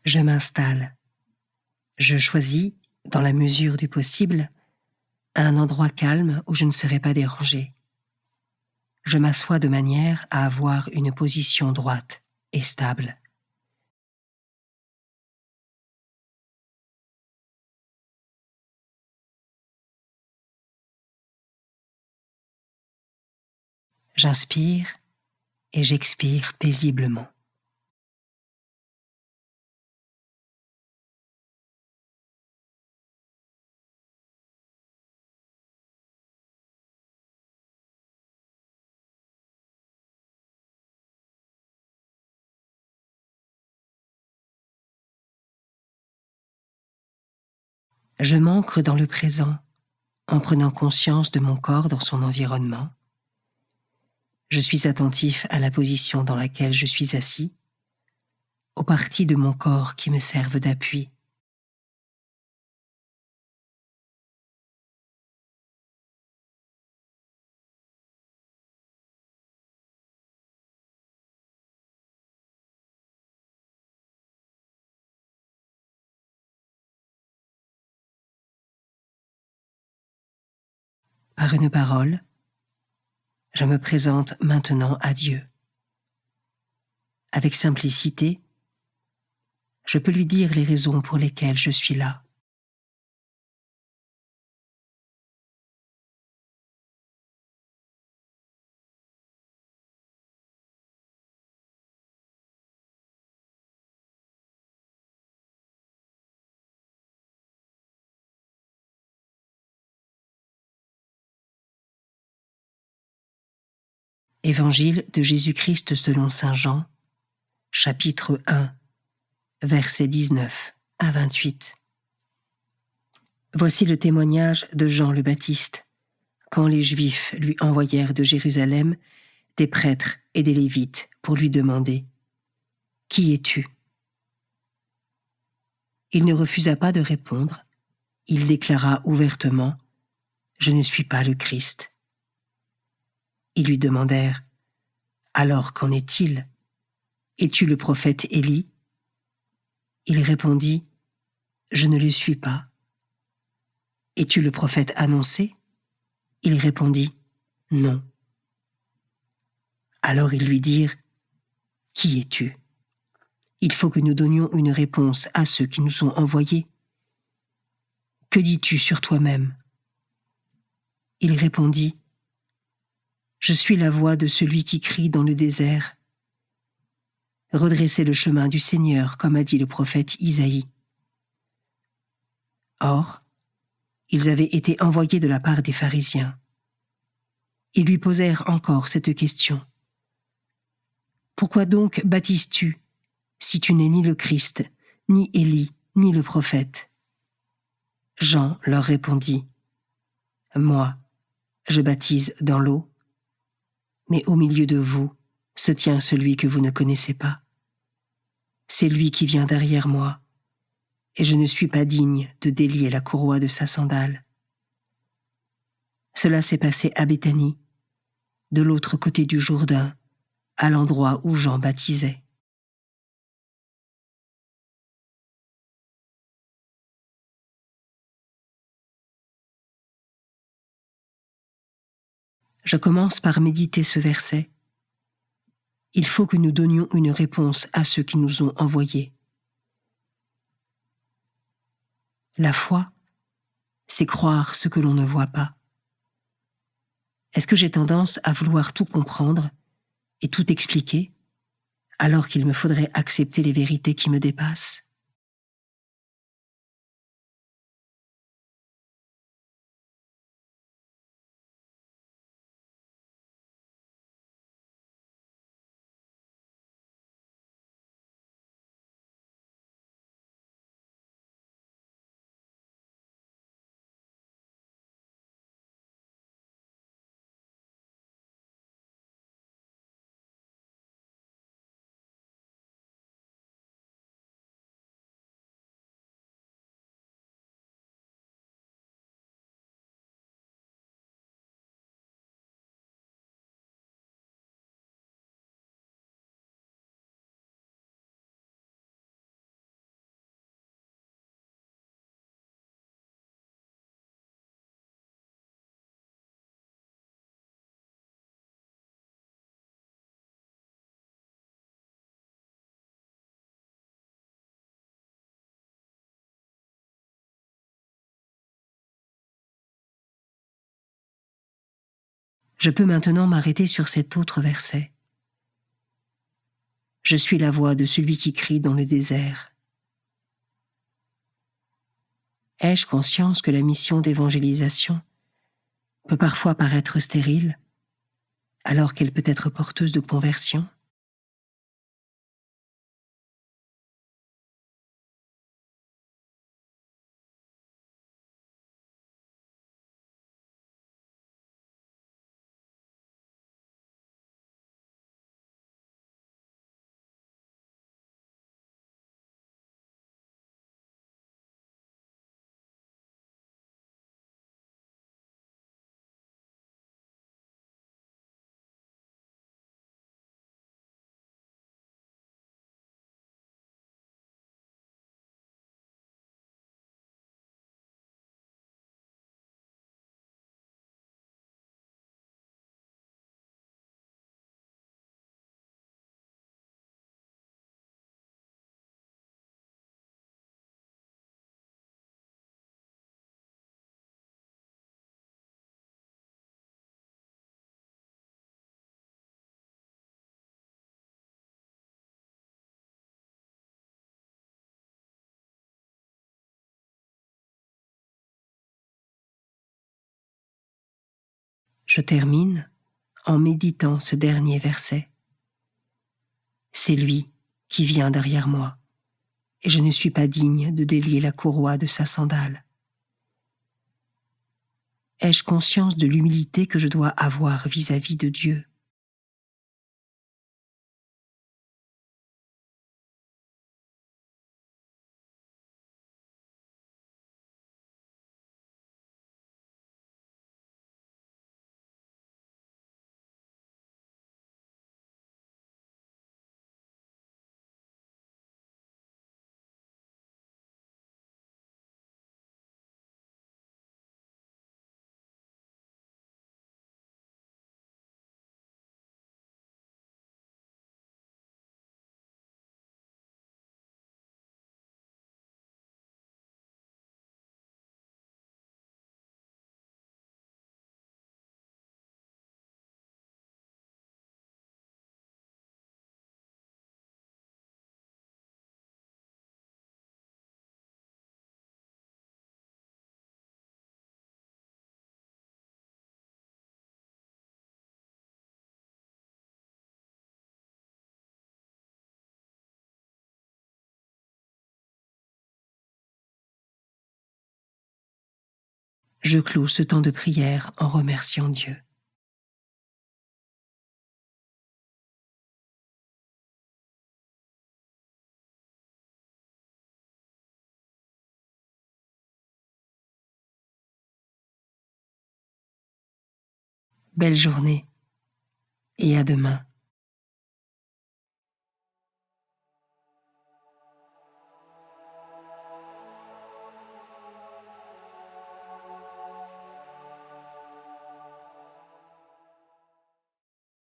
Je m'installe. Je choisis, dans la mesure du possible, un endroit calme où je ne serai pas dérangée. Je m'assois de manière à avoir une position droite et stable. J'inspire et j'expire paisiblement. Je m'ancre dans le présent en prenant conscience de mon corps dans son environnement. Je suis attentif à la position dans laquelle je suis assis, aux parties de mon corps qui me servent d'appui. Par une parole, je me présente maintenant à Dieu. Avec simplicité, je peux lui dire les raisons pour lesquelles je suis là. Évangile de Jésus-Christ selon saint Jean, chapitre 1, versets 19 à 28. Voici le témoignage de Jean le Baptiste, quand les Juifs lui envoyèrent de Jérusalem des prêtres et des Lévites pour lui demander « Qui es-tu » Il ne refusa pas de répondre. Il déclara ouvertement « Je ne suis pas le Christ ». Ils lui demandèrent « Alors qu'en est-il ? Es-tu le prophète Élie » Il répondit « Je ne le suis pas. » « Es-tu le prophète annoncé » Il répondit « Non. » Alors ils lui dirent « Qui es-tu » Il faut que nous donnions une réponse à ceux qui nous ont envoyés. Que dis-tu sur toi-même ? Il répondit « Je suis la voix de celui qui crie dans le désert. Redressez le chemin du Seigneur, comme a dit le prophète Isaïe. » Or, ils avaient été envoyés de la part des pharisiens. Ils lui posèrent encore cette question. « Pourquoi donc baptises-tu, si tu n'es ni le Christ, ni Élie, ni le prophète ?» Jean leur répondit « Moi, je baptise dans l'eau, mais au milieu de vous se tient celui que vous ne connaissez pas. C'est lui qui vient derrière moi, et je ne suis pas digne de délier la courroie de sa sandale. » Cela s'est passé à Béthanie, de l'autre côté du Jourdain, à l'endroit où Jean baptisait. Je commence par méditer ce verset. Il faut que nous donnions une réponse à ceux qui nous ont envoyés. La foi, c'est croire ce que l'on ne voit pas. Est-ce que j'ai tendance à vouloir tout comprendre et tout expliquer, alors qu'il me faudrait accepter les vérités qui me dépassent ? Je peux maintenant m'arrêter sur cet autre verset. Je suis la voix de celui qui crie dans le désert. Ai-je conscience que la mission d'évangélisation peut parfois paraître stérile, alors qu'elle peut être porteuse de conversion? Je termine en méditant ce dernier verset. C'est lui qui vient derrière moi, et je ne suis pas digne de délier la courroie de sa sandale. Ai-je conscience de l'humilité que je dois avoir vis-à-vis de Dieu? Je clôt ce temps de prière en remerciant Dieu. Belle journée et à demain.